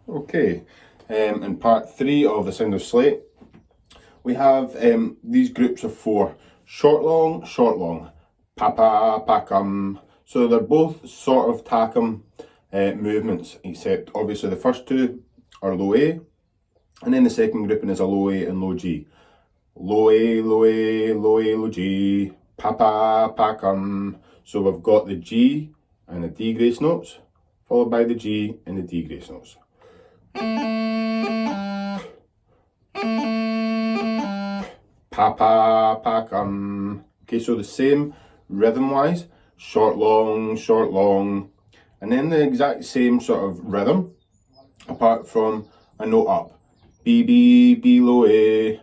Okay, in part 3 of the Sound of Sleat, we have these groups of 4, short long, pa-pa, pa-cum. So they're both sort of tackum movements, except obviously the first 2 are low A, and then the second grouping is a low A and low G. Low A, low A, low A, low G, pa-pa, pa-cum. So we've got the G and the D grace notes, followed by the G and the D grace notes. Pa-pa, pa-cum. Okay, so the same rhythm-wise, short, long, and then the exact same sort of rhythm, apart from a note up. B, B, B, low A.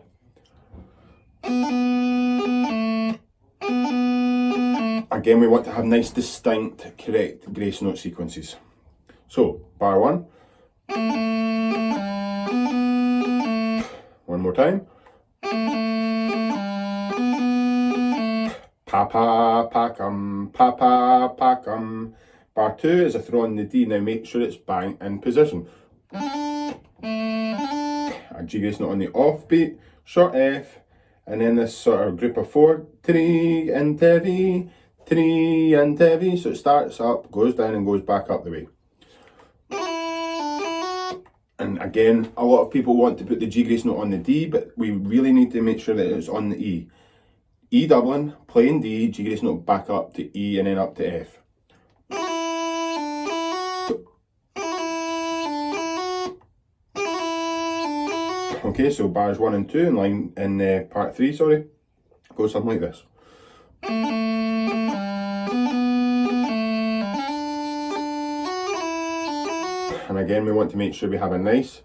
Again, we want to have nice, distinct, correct grace note sequences. So, bar 1. One more time. Pa-pa, pa-cum, pa-pa, pa-cum. Bar 2 is a throw on the D. Now make sure it's bang in position. A G grace note on the offbeat, short F, and then this sort of group of 4, 3 into V, 3 into V. So it starts up, goes down and goes back up the way. And again, a lot of people want to put the G grace note on the D, but we really need to make sure that it's on the E. E doubling, playing D, G grace note back up to E and then up to F. Okay, so bars 1 and 2 in part 3, sorry, go something like this. And again, we want to make sure we have a nice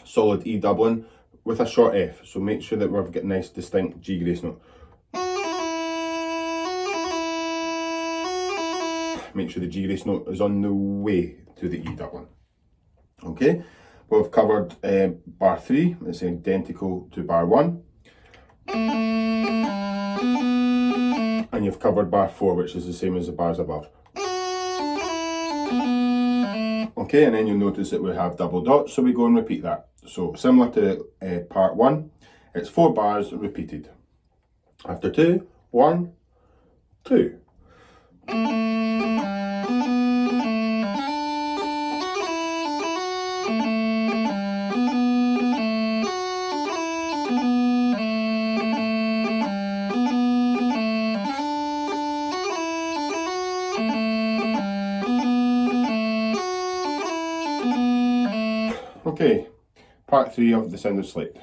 solid E doubling with a short F. So make sure that we've got a nice distinct G grace note. Make sure the G grace note is on the way to the E doubling. Okay, we've covered bar 3, it's identical to bar 1. And you've covered bar 4, which is the same as the bars above. Okay, and then you'll notice that we have double dots, so we go and repeat that. So similar to part 1, it's 4 bars repeated. After 2, 1, 2. Okay, part 3 of the Sound of Sleat.